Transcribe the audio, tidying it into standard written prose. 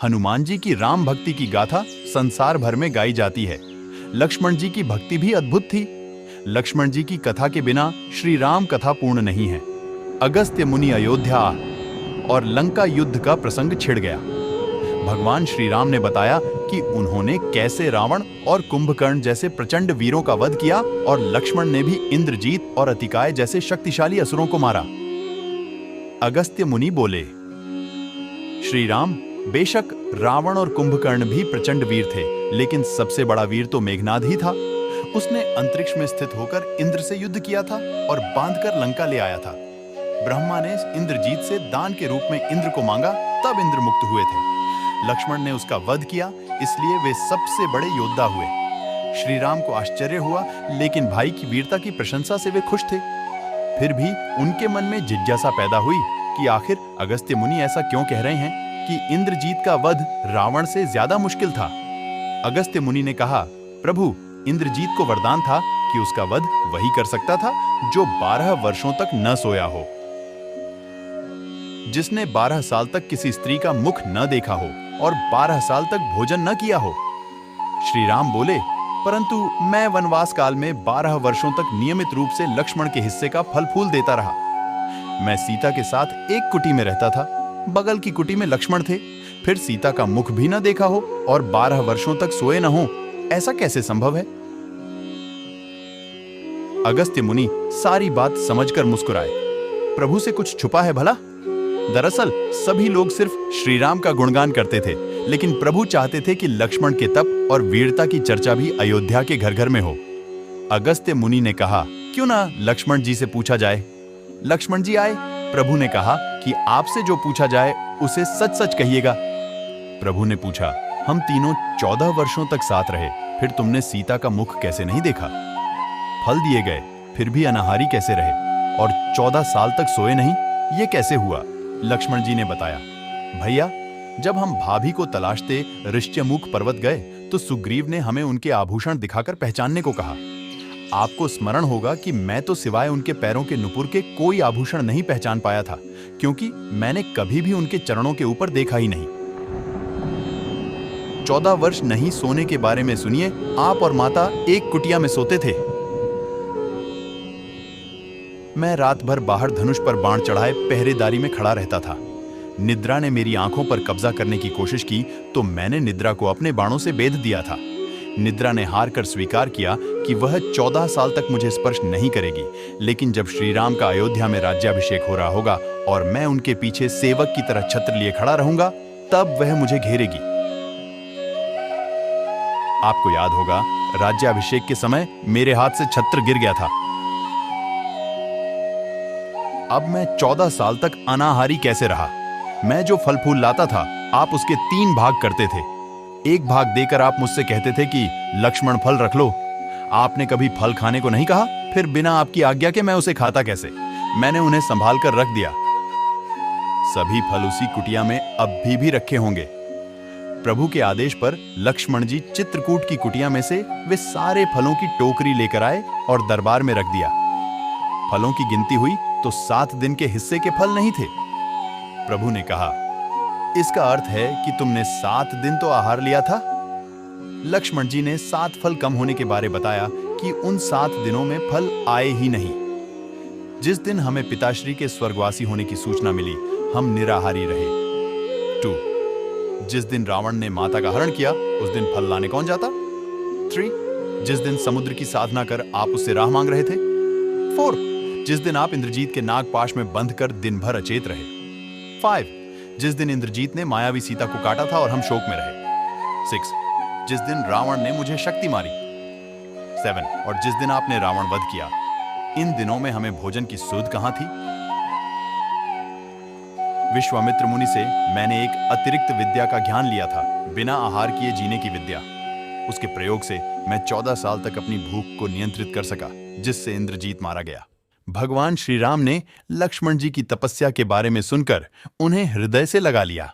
हनुमान जी की राम भक्ति की गाथा संसार भर में गाई जाती है। लक्ष्मण जी की भक्ति भी अद्भुत थी। लक्ष्मण जी की कथा के बिना श्री राम कथा पूर्ण नहीं है। अगस्त्य मुनि अयोध्या और लंका युद्ध का प्रसंग छिड़ गया। भगवान श्री राम ने बताया कि उन्होंने कैसे रावण और कुंभकर्ण जैसे प्रचंड वीरों का वध किया और लक्ष्मण ने भी इंद्रजीत और अतिकाय जैसे शक्तिशाली असुरों को मारा। अगस्त्य मुनि बोले, श्री राम, बेशक रावण और कुंभकर्ण भी प्रचंड वीर थे, लेकिन सबसे बड़ा वीर तो मेघनाद ही था। उसने अंतरिक्ष में स्थित होकर इंद्र से युद्ध किया था और बांधकर लंका ले आया था। ब्रह्मा ने इंद्रजीत से दान के रूप में इंद्र को मांगा, तब इंद्र मुक्त हुए थे। लक्ष्मण ने उसका वध किया, इसलिए वे सबसे बड़े योद्धा हुए। श्री राम को आश्चर्य हुआ, लेकिन भाई की वीरता की प्रशंसा से वे खुश थे। फिर भी उनके मन में जिज्ञासा पैदा हुई कि आखिर अगस्त्य मुनि ऐसा क्यों कह रहे हैं कि इंद्रजीत का वध रावण से ज्यादा मुश्किल था। अगस्त्य मुनि ने कहा, प्रभु, इंद्रजीत को वरदान था कि उसका वध वही कर सकता था जो 12 वर्षों तक न सोया हो, जिसने 12 साल तक किसी स्त्री का मुख न देखा हो और 12 साल तक भोजन न किया हो। श्री राम बोले, परंतु मैं वनवास काल में 12 वर्षों तक नियमित रूप से लक्ष्मण के हिस्से का फल फूल देता रहा। मैं सीता के साथ एक कुटी में रहता था, बगल की कुटी में लक्ष्मण थे। फिर सीता का मुख भी न देखा हो और 12 वर्षों तक सोए न हो, ऐसा कैसे संभव है? अगस्त्य मुनि सारी बात समझकर मुस्कुराए। प्रभु से कुछ छुपा है भला? दरअसल सभी लोग सिर्फ श्री राम का गुणगान करते थे, लेकिन प्रभु चाहते थे कि लक्ष्मण के तप और वीरता की चर्चा भी अयोध्या के घर घर में हो। अगस्त्य मुनि ने कहा, क्यों ना लक्ष्मण जी से पूछा जाए। लक्ष्मण जी आए। प्रभु ने कहा कि आपसे जो पूछा जाए उसे सच सच कहिएगा। प्रभु ने पूछा, हम तीनों 14 वर्षों तक साथ रहे, फिर तुमने सीता का मुख कैसे नहीं देखा? फल दिए गए, फिर भी अनाहारी कैसे रहे? और 14 साल तक सोए नहीं, ये कैसे हुआ? लक्ष्मण जी ने बताया, भैया, जब हम भाभी को तलाशते ऋष्यमुख पर्वत गए तो सुग्रीव ने हमें उनके आभूषण दिखाकर पहचानने को कहा। आपको स्मरण होगा कि मैं तो सिवाय उनके पैरों के नुपुर के कोई आभूषण नहीं पहचान पाया था, क्योंकि मैंने कभी भी उनके चरणों के ऊपर देखा ही नहीं। 14 वर्ष नहीं सोने के बारे में सुनिए, आप और माता एक कुटिया में सोते थे। मैं रात भर बाहर धनुष पर बाण चढ़ाए पहरेदारी में खड़ा रहता था। निद्रा ने मेरी आंखों पर कब्जा करने की कोशिश की तो मैंने निद्रा को अपने बाणों से बेध दिया था। निद्रा ने हार कर स्वीकार किया कि वह 14 साल तक मुझे स्पर्श नहीं करेगी, लेकिन जब श्री राम का अयोध्या में राज्याभिषेक हो रहा होगा और मैं उनके पीछे सेवक की तरह छत्र लिए खड़ा रहूंगा, तब वह मुझे घेरेगी। आपको याद होगा, राज्याभिषेक के समय मेरे हाथ से छत्र गिर गया था। अब मैं 14 साल तक अनाहारी कैसे रहा? मैं जो फल फूल लाता था, आप उसके 3 भाग करते थे। एक भाग देकर आप मुझसे कहते थे कि लक्ष्मण फल रख लो। आपने कभी फल खाने को नहीं कहा, फिर बिना आपकी आज्ञा के मैं उसे खाता कैसे? मैंने उन्हें संभाल कर रख दिया। सभी फल उसी कुटिया में अब भी रखे होंगे। प्रभु के आदेश पर लक्ष्मण जी चित्रकूट की कुटिया में से वे सारे फलों की टोकरी लेकर आए और दरबार में रख दिया। फलों की गिनती हुई तो 7 दिन के हिस्से के फल नहीं थे। प्रभु ने कहा, इसका अर्थ है कि तुमने 7 दिन तो आहार लिया था। लक्ष्मण जी ने 7 फल कम होने के बारे बताया कि उन 7 दिनों में फल आए ही नहीं। जिस दिन हमें पिताश्री के स्वर्गवासी होने की सूचना मिली, हम निराहारी रहे। 2. जिस दिन रावण ने माता का हरण किया, उस दिन फल लाने कौन जाता? 3. जिस दिन समुद्र की साधना कर आप उससे राह मांग रहे थे। 4. जिस दिन आप इंद्रजीत के नागपाश में बंध कर दिन भर अचेत रहे। 5. जिस दिन इंद्रजीत ने मायावी सीता को काटा था और हम शोक में रहे। 6. जिस दिन रावण ने मुझे शक्ति मारी। 7. और जिस दिन आपने रावण वध किया। इन दिनों में हमें भोजन की सुध कहां थी? विश्वामित्र मुनि से मैंने एक अतिरिक्त विद्या का ज्ञान लिया था, बिना आहार किए जीने की विद्या। उसके प्रयोग से मैं 14 साल तक अपनी भूख को नियंत्रित कर सका, जिससे इंद्रजीत मारा गया। भगवान श्री राम ने लक्ष्मण जी की तपस्या के बारे में सुनकर उन्हें हृदय से लगा लिया।